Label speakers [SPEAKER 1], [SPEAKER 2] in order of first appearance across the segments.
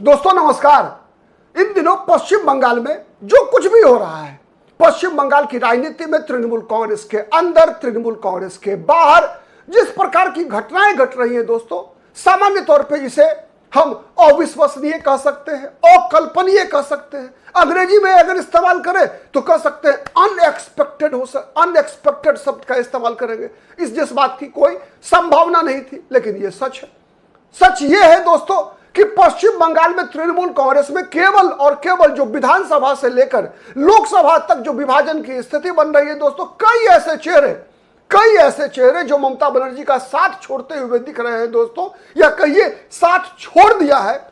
[SPEAKER 1] दोस्तों नमस्कार। इन दिनों पश्चिम बंगाल में जो कुछ भी हो रहा है, पश्चिम बंगाल की राजनीति में तृणमूल कांग्रेस के अंदर, तृणमूल कांग्रेस के बाहर जिस प्रकार की घटनाएं घट रही हैं दोस्तों, सामान्य तौर पे इसे हम अविश्वसनीय कह सकते हैं, अकल्पनीय कह सकते हैं। अंग्रेजी में अगर इस्तेमाल करें तो कह सकते हैं अनएक्सपेक्टेड शब्द का इस्तेमाल करेंगे। इस जिस बात की कोई संभावना नहीं थी, लेकिन ये सच है। सच ये है दोस्तों कि पश्चिम बंगाल में तृणमूल कांग्रेस में केवल और केवल जो विधानसभा से लेकर लोकसभा तक जो विभाजन की स्थिति बन रही है दोस्तों, कई ऐसे चेहरे जो ममता बनर्जी का साथ छोड़ते हुए दिख रहे हैं दोस्तों, या कहिए साथ छोड़ दिया है,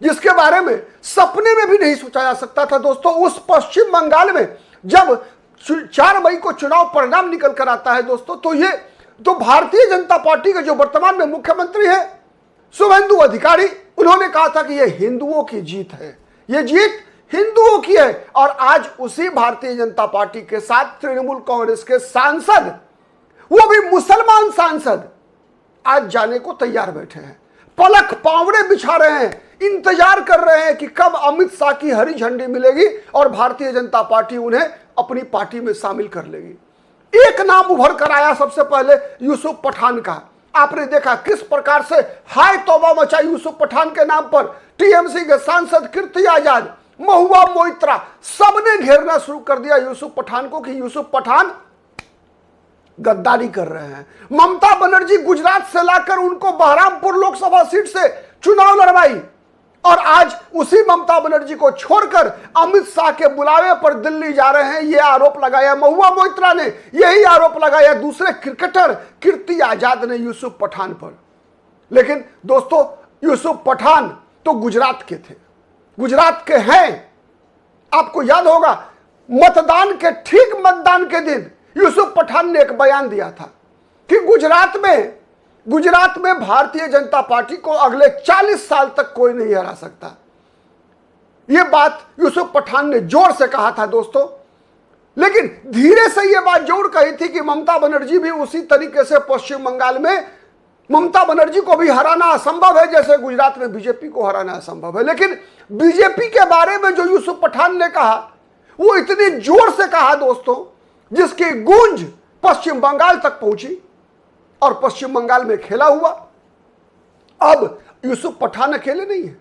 [SPEAKER 1] जिसके बारे में सपने में भी नहीं सोचा जा सकता था दोस्तों। उस पश्चिम बंगाल में जब 4 मई को चुनाव परिणाम निकल कर आता है दोस्तों, तो भारतीय जनता पार्टी के जो वर्तमान में मुख्यमंत्री है शुभेंदु अधिकारी, उन्होंने कहा था कि यह हिंदुओं की जीत है, यह जीत हिंदुओं की है। और आज उसी भारतीय जनता पार्टी के साथ तृणमूल कांग्रेस के सांसद, वो भी मुसलमान सांसद, आज जाने को तैयार बैठे हैं, पलक पावड़े बिछा रहे हैं, इंतजार कर रहे हैं कि कब अमित शाह की हरी झंडी मिलेगी और भारतीय जनता पार्टी उन्हें अपनी पार्टी में शामिल कर लेगी। एक नाम उभर कर आया सबसे पहले यूसुफ पठान का। आपने देखा किस प्रकार से हाय तौबा मचा यूसुफ पठान के नाम पर। टीएमसी के सांसद कीर्ति आजाद, महुआ मोइत्रा, सबने घेरना शुरू कर दिया यूसुफ पठान को कि यूसुफ पठान गद्दारी कर रहे हैं। ममता बनर्जी गुजरात से लाकर उनको बहरामपुर लोकसभा सीट से चुनाव लड़वाई और आज उसी ममता बनर्जी को छोड़कर अमित शाह के बुलावे पर दिल्ली जा रहे हैं। यह आरोप लगाया महुआ मोइत्रा ने, यही आरोप लगाया दूसरे क्रिकेटर कीर्ति आजाद ने यूसुफ पठान पर। लेकिन दोस्तों यूसुफ पठान तो गुजरात के थे, गुजरात के हैं। आपको याद होगा मतदान के दिन यूसुफ पठान ने एक बयान दिया था कि गुजरात में भारतीय जनता पार्टी को अगले 40 साल तक कोई नहीं हरा सकता। यह बात यूसुफ पठान ने जोर से कहा था दोस्तों, लेकिन धीरे से यह बात जोर कही थी कि ममता बनर्जी भी उसी तरीके से पश्चिम बंगाल में ममता बनर्जी को भी हराना असंभव है जैसे गुजरात में बीजेपी को हराना असंभव है। लेकिन बीजेपी के बारे में जो यूसुफ पठान ने कहा, वो इतनी जोर से कहा दोस्तों, जिसकी गूंज पश्चिम बंगाल तक पहुंची और पश्चिम बंगाल में खेला हुआ। अब यूसुफ पठान अकेले नहीं है,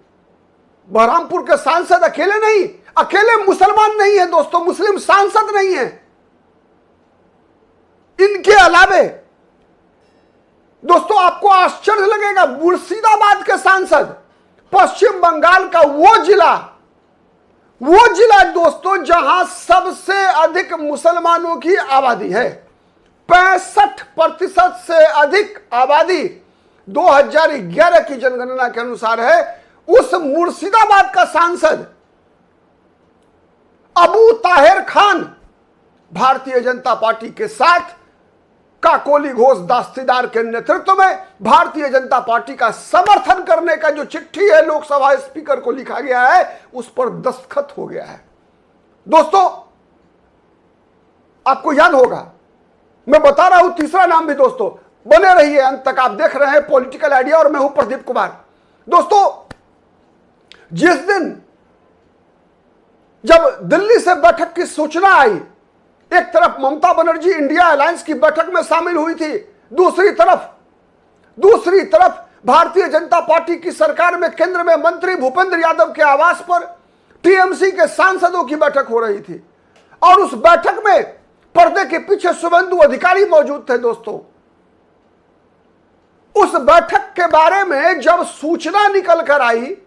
[SPEAKER 1] बहरामपुर के सांसद अकेले मुसलमान नहीं है दोस्तों, मुस्लिम सांसद नहीं है। इनके अलावे दोस्तों आपको आश्चर्य लगेगा, मुर्शिदाबाद के सांसद, पश्चिम बंगाल का वो जिला दोस्तों जहां सबसे अधिक मुसलमानों की आबादी है, 65% से अधिक आबादी 2011 की जनगणना के अनुसार है। उस मुर्शिदाबाद का सांसद अबू ताहिर खान भारतीय जनता पार्टी के साथ काकोली घोष दास्तीदार के नेतृत्व में भारतीय जनता पार्टी का समर्थन करने का जो चिट्ठी है लोकसभा स्पीकर को लिखा गया है, उस पर दस्तखत हो गया है। दोस्तों आपको याद होगा, मैं बता रहा हूं तीसरा नाम भी दोस्तों, बने रहिए अंत तक। आप देख रहे हैं पॉलिटिकल आइडिया और मैं हूं प्रदीप कुमार। दोस्तों जिस दिन जब दिल्ली से बैठक की सूचना आई, एक तरफ ममता बनर्जी इंडिया अलायंस की बैठक में शामिल हुई थी, दूसरी तरफ भारतीय जनता पार्टी की सरकार में केंद्र में मंत्री भूपेंद्र यादव के आवास पर टीएमसी के सांसदों की बैठक हो रही थी और उस बैठक में पर्दे के पीछे शुभेंदु अधिकारी मौजूद थे दोस्तों। उस बैठक के बारे में जब सूचना निकल कर आई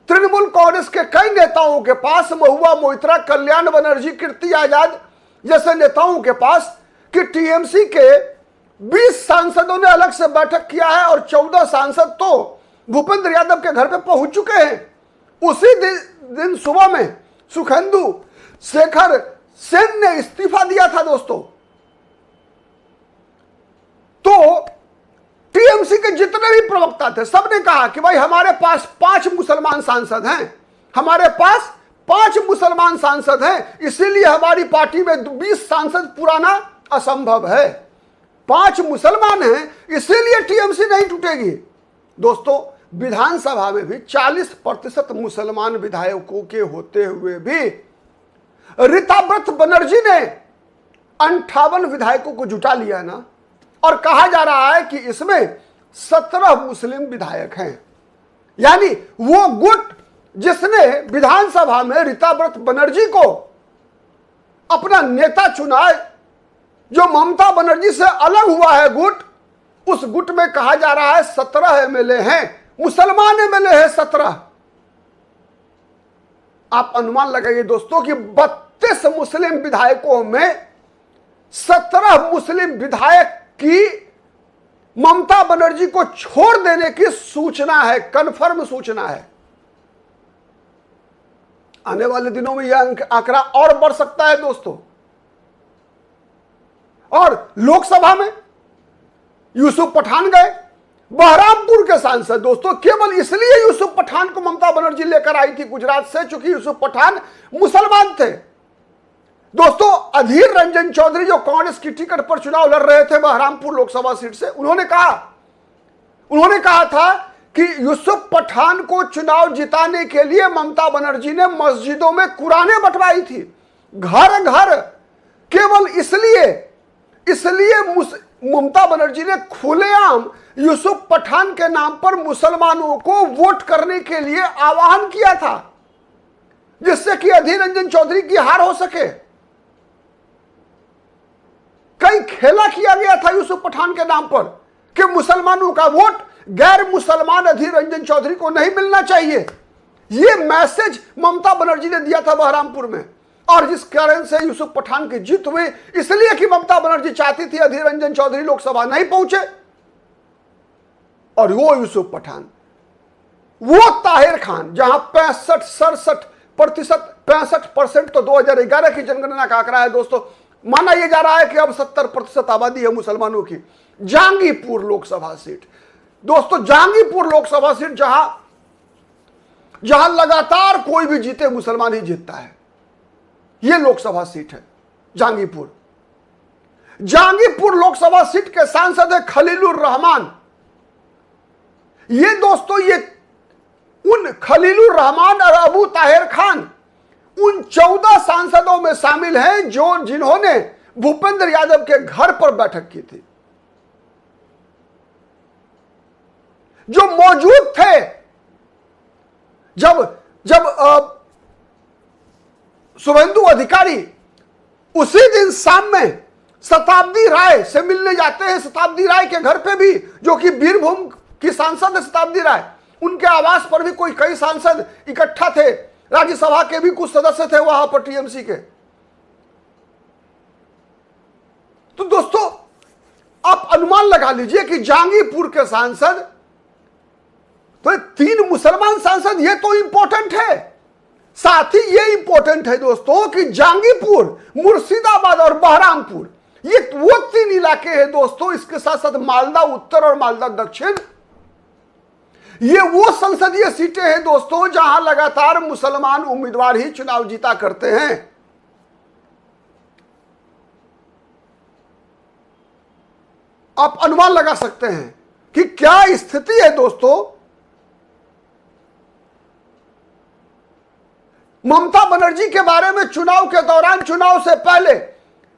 [SPEAKER 1] तृणमूल कांग्रेस के कई नेताओं के पास, महुआ मोइत्रा, कल्याण बनर्जी, कीर्ति आजाद जैसे नेताओं के पास, कि टीएमसी के 20 सांसदों ने अलग से बैठक किया है और 14 सांसद तो भूपेंद्र यादव के घर पे पहुंच चुके हैं। उसी दिन सुबह में सुखेंदु शेखर सेन ने इस्तीफा दिया था दोस्तों। तो टीएमसी के जितने भी प्रवक्ता थे सबने कहा कि भाई हमारे पास 5 मुसलमान सांसद हैं, हमारे पास 5 मुसलमान सांसद हैं, इसीलिए हमारी पार्टी में 20 सांसद पुराना असंभव है। 5 मुसलमान हैं, इसीलिए टीएमसी नहीं टूटेगी। दोस्तों विधानसभा में भी 40% मुसलमान विधायकों के होते हुए भी रीताव्रत बनर्जी ने 58 विधायकों को जुटा लिया ना, और कहा जा रहा है कि इसमें 17 मुस्लिम विधायक हैं। यानी वो गुट जिसने विधानसभा में रीताव्रत बनर्जी को अपना नेता चुना, जो ममता बनर्जी से अलग हुआ है गुट, उस गुट में कहा जा रहा है 17 एमएलए हैं, मुसलमान एमएलए है 17। आप अनुमान लगाइए दोस्तों कि 32 मुस्लिम विधायकों में 17 मुस्लिम विधायक की ममता बनर्जी को छोड़ देने की सूचना है, कन्फर्म सूचना है। आने वाले दिनों में यह आंकड़ा और बढ़ सकता है दोस्तों। और लोकसभा में यूसुफ पठान गए, बहरामपुर के सांसद दोस्तों, केवल इसलिए यूसुफ पठान को ममता बनर्जी लेकर आई थी गुजरात से, चूंकि यूसुफ पठान मुसलमान थे दोस्तों। अधीर रंजन चौधरी जो कांग्रेस की टिकट पर चुनाव लड़ रहे थे बहरामपुर लोकसभा सीट से, उन्होंने कहा था कि यूसुफ पठान को चुनाव जिताने के लिए ममता बनर्जी ने मस्जिदों में कुरानें बंटवाई थी, घर घर। केवल इसलिए ममता बनर्जी ने खुलेआम यूसुफ पठान के नाम पर मुसलमानों को वोट करने के लिए आह्वान किया था, जिससे कि अधीर रंजन चौधरी की हार हो सके। कई खेला किया गया था यूसुफ पठान के नाम पर कि मुसलमानों का वोट गैर मुसलमान अधीर रंजन चौधरी को नहीं मिलना चाहिए। यह मैसेज ममता बनर्जी ने दिया था बहरामपुर में, और जिस कारण से यूसुफ पठान की जीत हुई, इसलिए कि ममता बनर्जी चाहती थी अधीर रंजन चौधरी लोकसभा नहीं पहुंचे। और वो यूसुफ पठान, वो ताहिर खान, जहां 65% तो 2011 की जनगणना का आंकड़ा है दोस्तों, माना यह जा रहा है कि अब 70% आबादी है मुसलमानों की। जहांगीरपुर लोकसभा सीट दोस्तों, जहांगीरपुर लोकसभा सीट जहां लगातार कोई भी जीते मुसलमान ही जीतता है, यह लोकसभा सीट है जहांगीरपुर। जहांगीरपुर लोकसभा सीट के सांसद है खलीलुर रहमान। ये दोस्तों, ये उन खलीलुर रहमान और अबू ताहिर खान उन 14 सांसदों में शामिल हैं जिन्होंने भूपेंद्र यादव के घर पर बैठक की थी, जो मौजूद थे जब शुभेंदु अधिकारी उसी दिन शाम में शताब्दी राय से मिलने जाते हैं। शताब्दी राय के घर पे भी, जो कि बीरभूम की सांसद है शताब्दी राय, उनके आवास पर भी कई सांसद इकट्ठा थे। राज्यसभा के भी कुछ सदस्य थे वहां पर टीएमसी के। तो दोस्तों, आप अनुमान लगा लीजिए कि जहांगीरपुर के सांसद, तो 3 मुसलमान सांसद, ये तो इंपॉर्टेंट है। साथ ही ये इंपॉर्टेंट है दोस्तों कि जहांगीरपुर, मुर्शिदाबाद और बहरामपुर, ये वो 3 इलाके हैं दोस्तों। इसके साथ साथ मालदा उत्तर और मालदा दक्षिण, ये वो संसदीय सीटें हैं दोस्तों जहां लगातार मुसलमान उम्मीदवार ही चुनाव जीता करते हैं। आप अनुमान लगा सकते हैं कि क्या स्थिति है दोस्तों। ममता बनर्जी के बारे में चुनाव के दौरान, चुनाव से पहले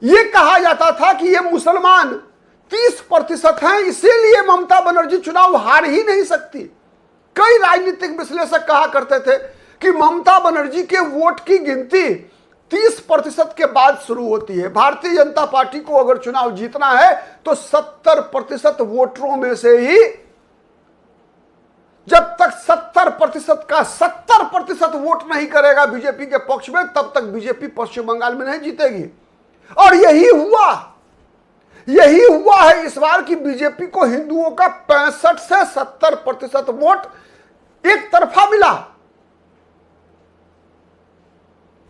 [SPEAKER 1] यह कहा जाता था कि ये मुसलमान 30% हैं, इसीलिए ममता बनर्जी चुनाव हार ही नहीं सकती। कई राजनीतिक विश्लेषक कहा करते थे कि ममता बनर्जी के वोट की गिनती 30% के बाद शुरू होती है। भारतीय जनता पार्टी को अगर चुनाव जीतना है तो 70% वोटरों में से ही, जब तक 70% का 70% वोट नहीं करेगा बीजेपी के पक्ष में, तब तक बीजेपी पश्चिम बंगाल में नहीं जीतेगी। और यही हुआ है इस बार की बीजेपी को हिंदुओं का 65 से 70% वोट एक तरफा मिला।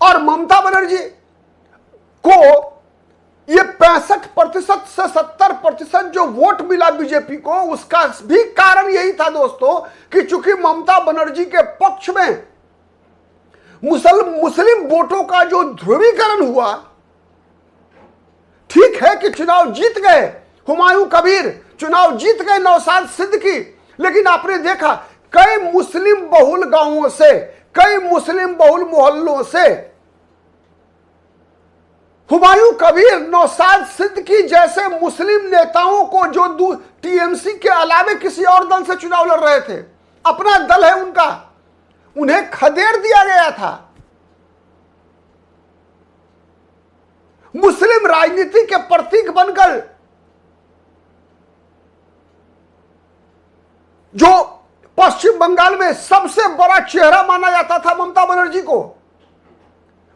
[SPEAKER 1] और ममता बनर्जी को ये 65% से 70% जो वोट मिला बीजेपी को, उसका भी कारण यही था दोस्तों कि चूंकि ममता बनर्जी के पक्ष में मुस्लिम वोटों का जो ध्रुवीकरण हुआ, ठीक है कि चुनाव जीत गए हुमायूं कबीर, चुनाव जीत गए नौशाद सिद्दीकी, लेकिन आपने देखा कई मुस्लिम बहुल गांवों से, कई मुस्लिम बहुल मोहल्लों से हुमायूं कबीर, नौशाद सिद्दीकी जैसे मुस्लिम नेताओं को, जो टीएमसी के अलावे किसी और दल से चुनाव लड़ रहे थे, अपना दल है उनका, उन्हें खदेड़ दिया गया था। मुस्लिम राजनीति के प्रतीक बनकर जो पश्चिम बंगाल में सबसे बड़ा चेहरा माना जाता था ममता बनर्जी को,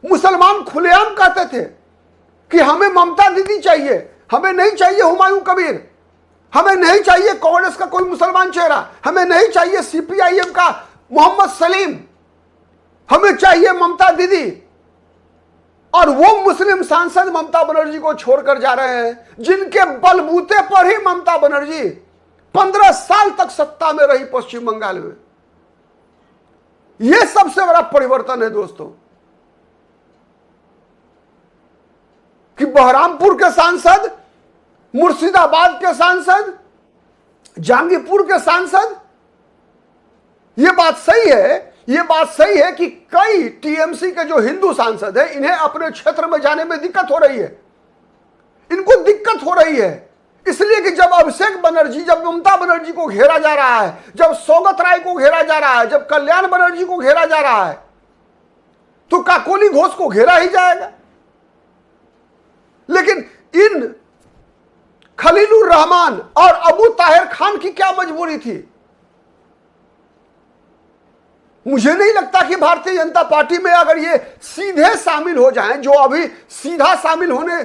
[SPEAKER 1] मुसलमान खुलेआम कहते थे कि हमें ममता दीदी चाहिए, हमें नहीं चाहिए हुमायूं कबीर, हमें नहीं चाहिए कांग्रेस का कोई मुसलमान चेहरा, हमें नहीं चाहिए सीपीआईएम का मोहम्मद सलीम, हमें चाहिए ममता दीदी। और वो मुस्लिम सांसद ममता बनर्जी को छोड़कर जा रहे हैं, जिनके बलबूते पर ही ममता बनर्जी 15 साल तक सत्ता में रही पश्चिम बंगाल में। यह सबसे बड़ा परिवर्तन है दोस्तों, कि बहरामपुर के सांसद, मुर्शिदाबाद के सांसद, जहांगीरपुर के सांसद, यह बात सही है, यह बात सही है कि कई टीएमसी के जो हिंदू सांसद हैं, इन्हें अपने क्षेत्र में जाने में दिक्कत हो रही है, इनको दिक्कत हो रही है, इसलिए कि जब अभिषेक बनर्जी, जब ममता बनर्जी को घेरा जा रहा है, जब सौगत राय को घेरा जा रहा है, जब कल्याण बनर्जी को घेरा जा रहा है, तो काकोली घोष को घेरा ही जाएगा। लेकिन इन खलीलुर रहमान और अबू ताहिर खान की क्या मजबूरी थी? मुझे नहीं लगता कि भारतीय जनता पार्टी में अगर ये सीधे शामिल हो जाएं, जो अभी सीधा शामिल होने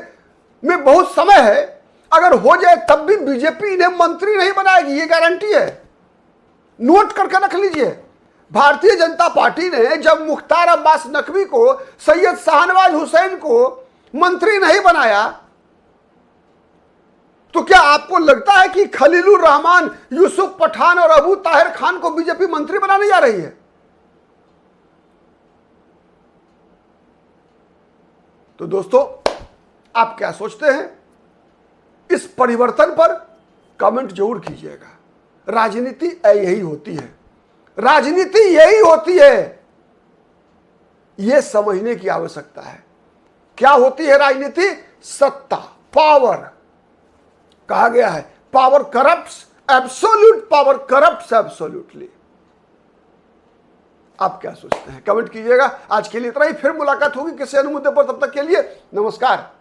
[SPEAKER 1] में बहुत समय है, अगर हो जाए तब भी बीजेपी इन्हें मंत्री नहीं बनाएगी, ये गारंटी है, नोट करके रख लीजिए। भारतीय जनता पार्टी ने जब मुख्तार अब्बास नकवी को, सैयद शाहनवाज हुसैन को मंत्री नहीं बनाया, तो क्या आपको लगता है कि खलीलुर रहमान, यूसुफ पठान और अबू ताहिर खान को बीजेपी मंत्री बनाने जा रही है? तो दोस्तों, आप क्या सोचते हैं इस परिवर्तन पर? कमेंट जरूर कीजिएगा। राजनीति यही होती है, राजनीति यही होती है, यह समझने की आवश्यकता है। क्या होती है राजनीति? सत्ता, पावर। कहा गया है power corrupts, absolute power corrupts absolutely. आप क्या सोचते हैं? कमेंट कीजिएगा। आज के लिए इतना ही, फिर मुलाकात होगी किसी अन्य मुद्दे पर। तब तक के लिए नमस्कार।